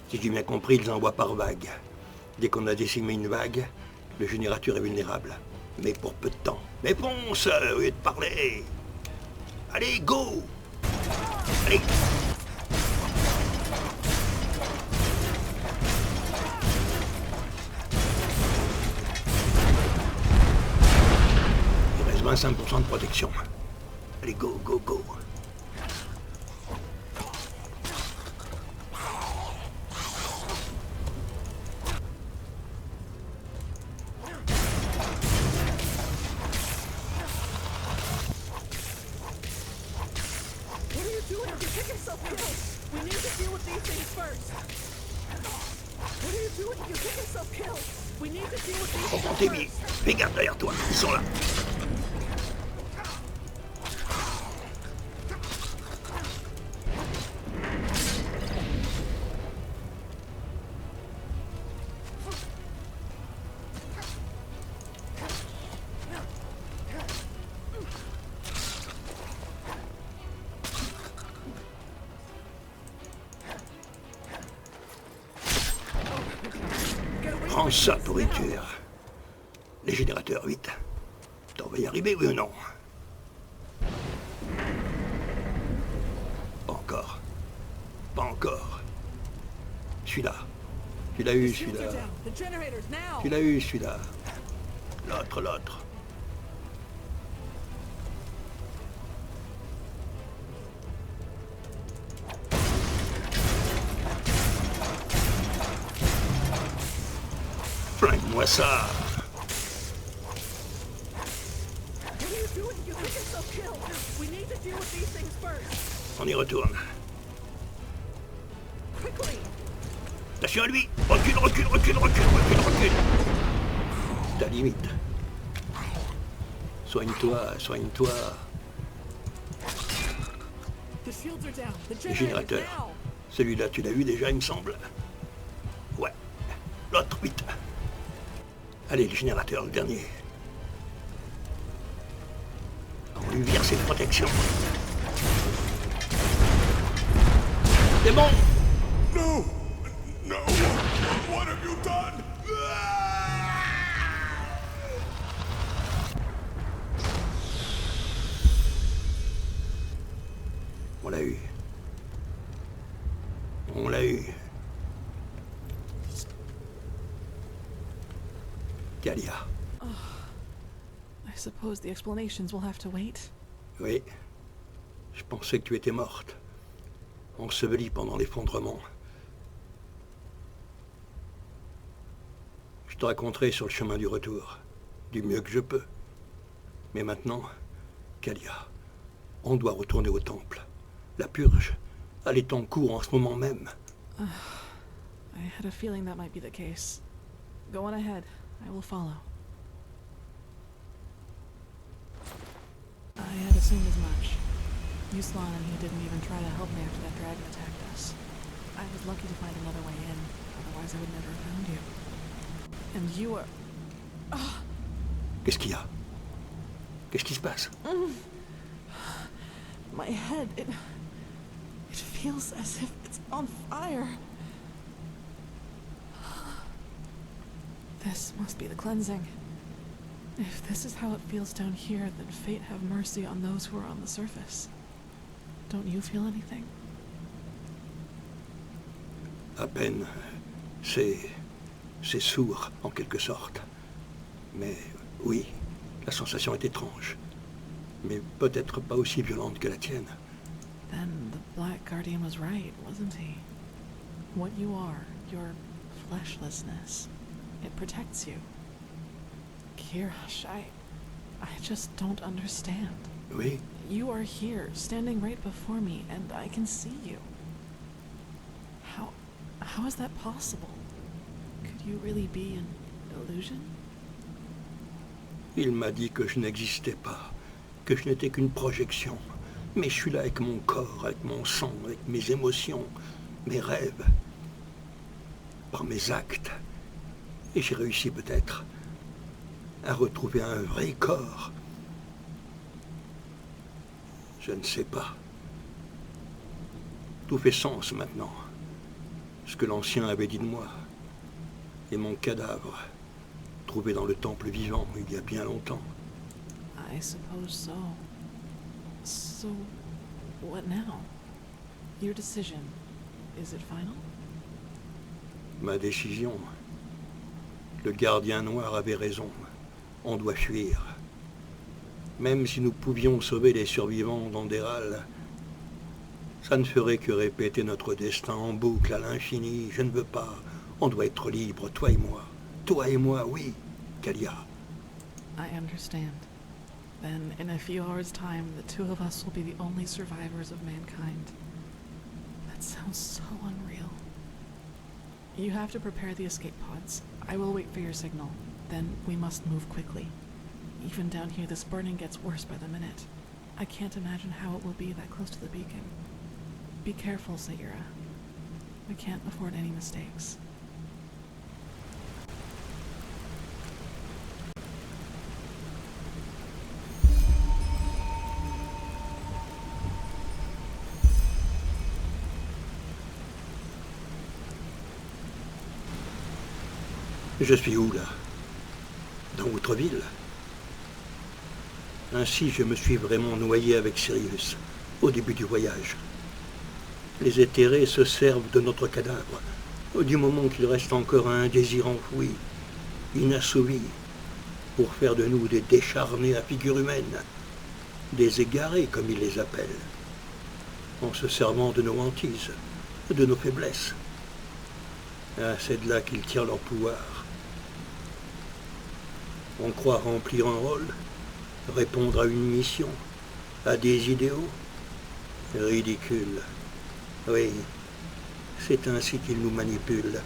Si j'ai bien compris, ils envoient par vague. Dès qu'on a décimé une vague, le générateur est vulnérable. Mais pour peu de temps. Mais ponce, au lieu de parler. Allez, go. Allez. Il reste 25% de protection. Allez, go, go, go. What are you doing? You pick yourself killed. We need to deal with these things first. What are you doing? You pick yourself killed. We need to deal with these Prends things tes billes. first. Fais gaffe derrière toi. Ils sont là. Prends ça, pourriture. Les générateurs, vite. On va y arriver, oui ou non? Pas encore. Pas encore. Celui-là. Tu l'as eu, The shields celui-là. are down. The generators now. Tu l'as eu, celui-là. L'autre, l'autre. Flingue-moi ça. What are you doing? You pick yourself killed. We need to deal with these things first. On y retourne. Quickly. Attention à lui. Recule, recule, recule, recule, recule, recule. Ta limite. Soigne-toi, soigne-toi. The shields are down. The Les generators générateurs. now. Celui-là, tu l'as vu déjà, il me semble. Ouais. L'autre, vite. Allez, le générateur, le dernier. On lui vire ses protections. C'est bon. No! No! What have you done? On l'a eu. On l'a eu. Kalia. suppose the explanations will have to wait. Oui. Je pensais que tu étais morte. Ensevelie pendant l'effondrement. Je te raconterai sur le chemin du retour. Du mieux que je peux. Mais maintenant, Kalia, on doit retourner au temple. La purge, elle est en cours en ce moment même. I had a feeling that might be the case. Go on ahead. I will follow. I had assumed as much. Yuslan and he didn't even try to help me after that dragon attacked us. I was lucky to find another way in, otherwise I would never have found you. And you are... Qu'est-ce qu'il y a? Qu'est-ce qui se passe? My head, it feels as if it's on fire. This must be the cleansing. If this is how it feels down here, then fate have mercy on those who are on the surface. Don't you feel anything? À peine. C'est sourd, en quelque sorte. Mais oui, la sensation est étrange. Mais peut-être pas aussi violente que la tienne. Then the Black Guardian was right, wasn't he? What you are, your fleshlessness, it protects you. Kirash, I just don't understand. Oui, You are here, standing right before me, and I can see you. How is that possible? Could you really be an illusion? il m'a dit que je n'existais pas, que je n'étais qu'une projection. Mais je suis là avec mon corps, avec mon sang, avec mes émotions, mes rêves, par mes actes. Et j'ai réussi peut-être à retrouver un vrai corps. Je ne sais pas. Tout fait sens maintenant. Ce que l'ancien avait dit de moi. Et mon cadavre, trouvé dans le temple vivant il y a bien longtemps. I suppose so. So, what now? Your decision, is it final? Ma décision. Le gardien noir avait raison. On doit fuir. Même si nous pouvions sauver les survivants d'Enderal, ça ne ferait que répéter notre destin en boucle à l'infini. Je ne veux pas. On doit être libre, toi et moi. Toi et moi, oui, Kalia. I understand. Then, in a few hours' time, the two of us will be the only survivors of mankind. That sounds so unreal. You have to prepare the escape pods. I will wait for your signal. Then we must move quickly. Even down here, this burning gets worse by the minute. I can't imagine how it will be that close to the beacon. Be careful, Sayura. We can't afford any mistakes. Je suis où, là? Dans Outreville? Ainsi, je me suis vraiment noyé avec Sirius, au début du voyage. Les éthérés se servent de notre cadavre, du moment qu'il reste encore un désir enfoui, inassouvi, pour faire de nous des décharnés à figure humaine, des égarés, comme ils les appellent, en se servant de nos hantises, de nos faiblesses. Ah, c'est de là qu'ils tirent leur pouvoir. On croit remplir un rôle, répondre à une mission, à des idéaux. Ridicule. Oui, c'est ainsi qu'ils nous manipulent,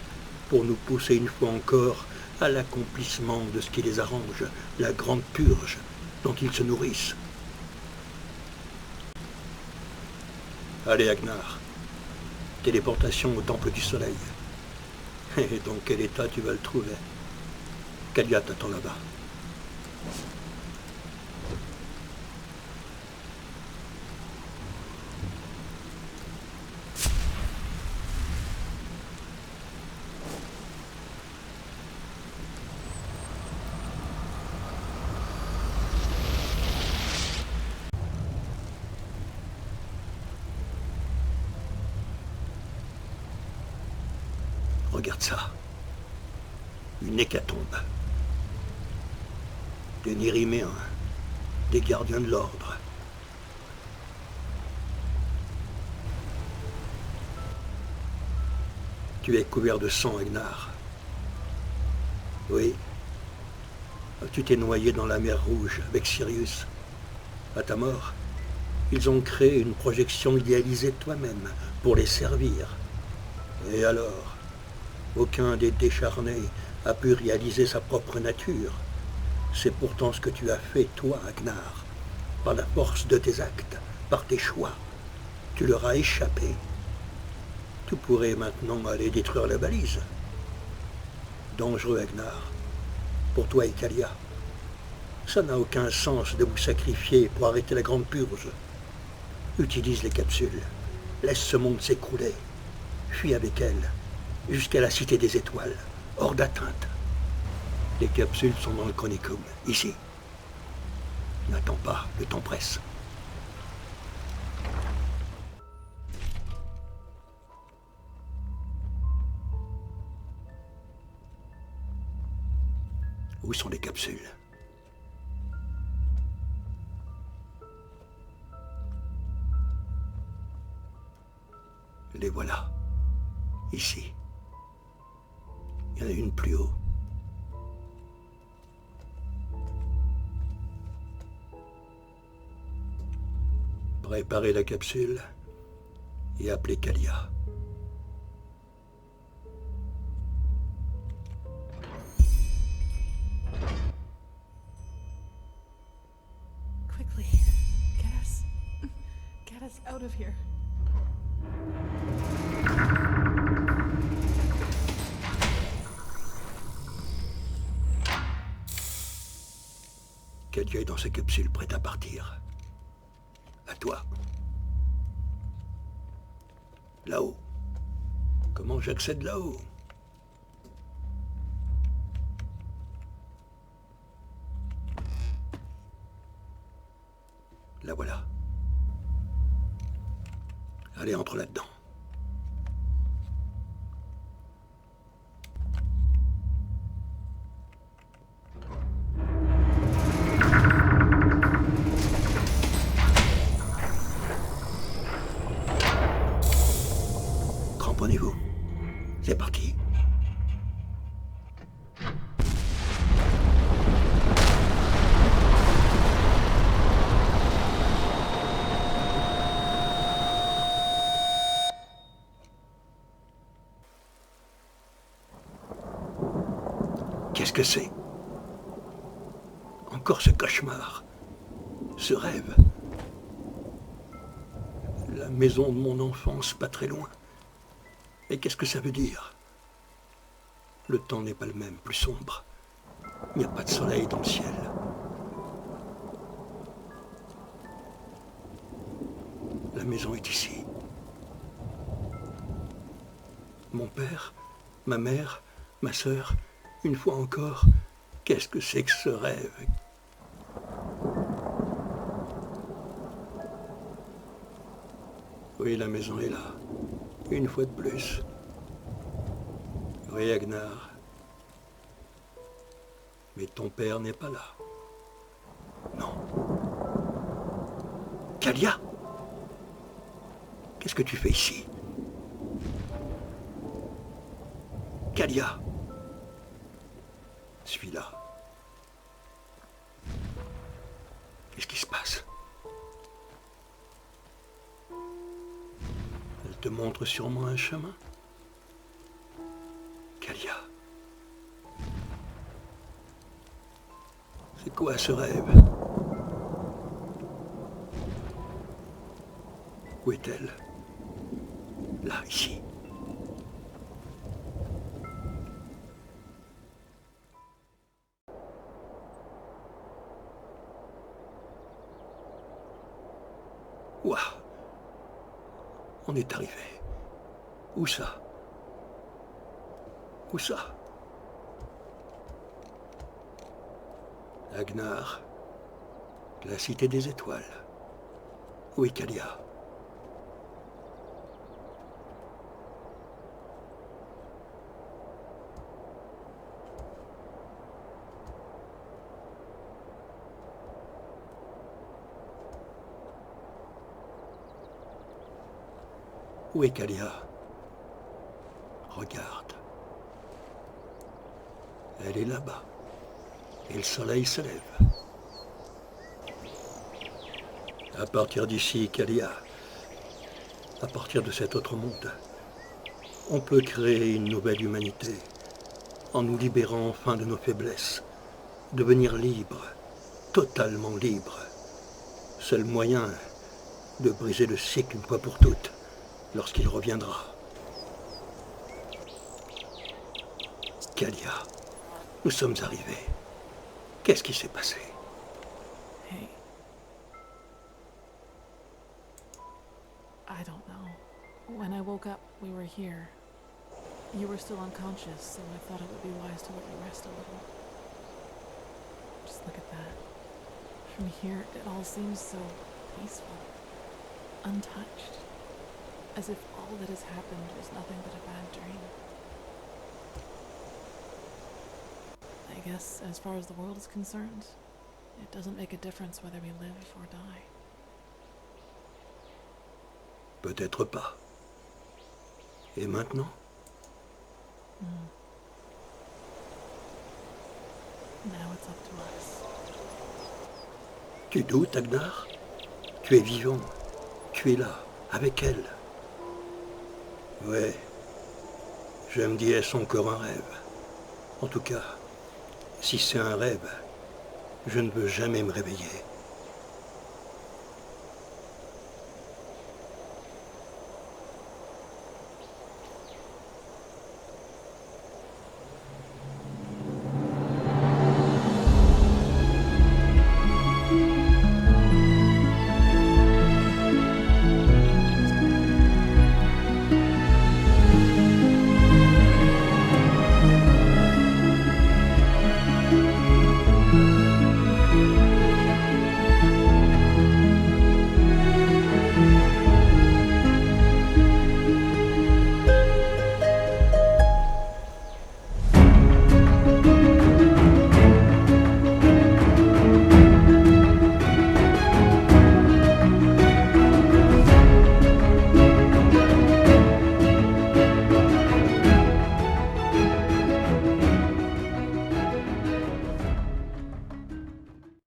pour nous pousser une fois encore à l'accomplissement de ce qui les arrange, la grande purge dont ils se nourrissent. Allez, Agnar. Téléportation au Temple du Soleil. Et dans quel état tu vas le trouver? Kalia t'attend là-bas. Regarde ça. Une hécatombe. Des Nériméens, des gardiens de l'ordre. Tu es couvert de sang, Agnar. Oui. Tu t'es noyé dans la mer Rouge avec Sirius. À ta mort, ils ont créé une projection idéalisée de toi-même pour les servir. Et alors, aucun des décharnés a pu réaliser sa propre nature. C'est pourtant ce que tu as fait, toi, Agnar, par la force de tes actes, par tes choix. Tu leur as échappé. Tu pourrais maintenant aller détruire la balise. Dangereux, Agnar, pour toi et Kalia. Ça n'a aucun sens de vous sacrifier pour arrêter la grande purge. Utilise les capsules. Laisse ce monde s'écrouler. Fuis avec elles, jusqu'à la cité des étoiles, hors d'atteinte. Les capsules sont dans le chronicum, ici. N'attends pas, le temps presse. Où sont les capsules? Les voilà. Ici. Il y en a une plus haut. Préparez la capsule et appelez Kalia. Quickly, get us out of here. Kalia est dans sa capsule, prête à partir. À toi. Là-haut. Comment j'accède là-haut? La voilà. Allez, entre là-dedans. Cramponnez-vous. C'est parti. Qu'est-ce que c'est? Encore ce cauchemar, ce rêve. La maison de mon enfance, pas très loin. Et qu'est-ce que ça veut dire? Le temps n'est pas le même, plus sombre. Il n'y a pas de soleil dans le ciel. La maison est ici. Mon père, ma mère, ma sœur, une fois encore, qu'est-ce que c'est que ce rêve? Oui, la maison est là, une fois de plus. Oui, Agnar. Mais ton père n'est pas là. Non. Kalia? Qu'est-ce que tu fais ici? Kalia? Suis-là. Qu'est-ce qui se passe? Elle te montre sûrement un chemin. Kalia. C'est quoi ce rêve? Où est-elle? Là, ici. Ouah! On est arrivé. Où ça? Où ça? Agnar, la cité des étoiles. Où est Kalia? Où est Kalia? Regarde. Elle est là-bas. Et le soleil se lève. À partir d'ici, Kalia, à partir de cet autre monde, on peut créer une nouvelle humanité en nous libérant enfin de nos faiblesses, devenir libre, totalement libre. Seul moyen de briser le cycle une fois pour toutes, lorsqu'il reviendra. Kalia, nous sommes arrivés. Qu'est-ce qui s'est passé? Hey. I don't know. When I woke up, we were here. You were still unconscious, so I thought it would be wise to let you rest a little. Just look at that. From here, it all seems so peaceful, untouched, as if all that has happened was nothing but a bad dream. I guess, as far as the world is concerned, it doesn't make a difference whether we live or die. Peut-être pas. Et maintenant? Now it's up to us. Tu doutes, Agnar? Tu es vivant. Tu es là, avec elle. Ouais. Je me dis, est-ce encore un rêve? En tout cas, si c'est un rêve, je ne veux jamais me réveiller.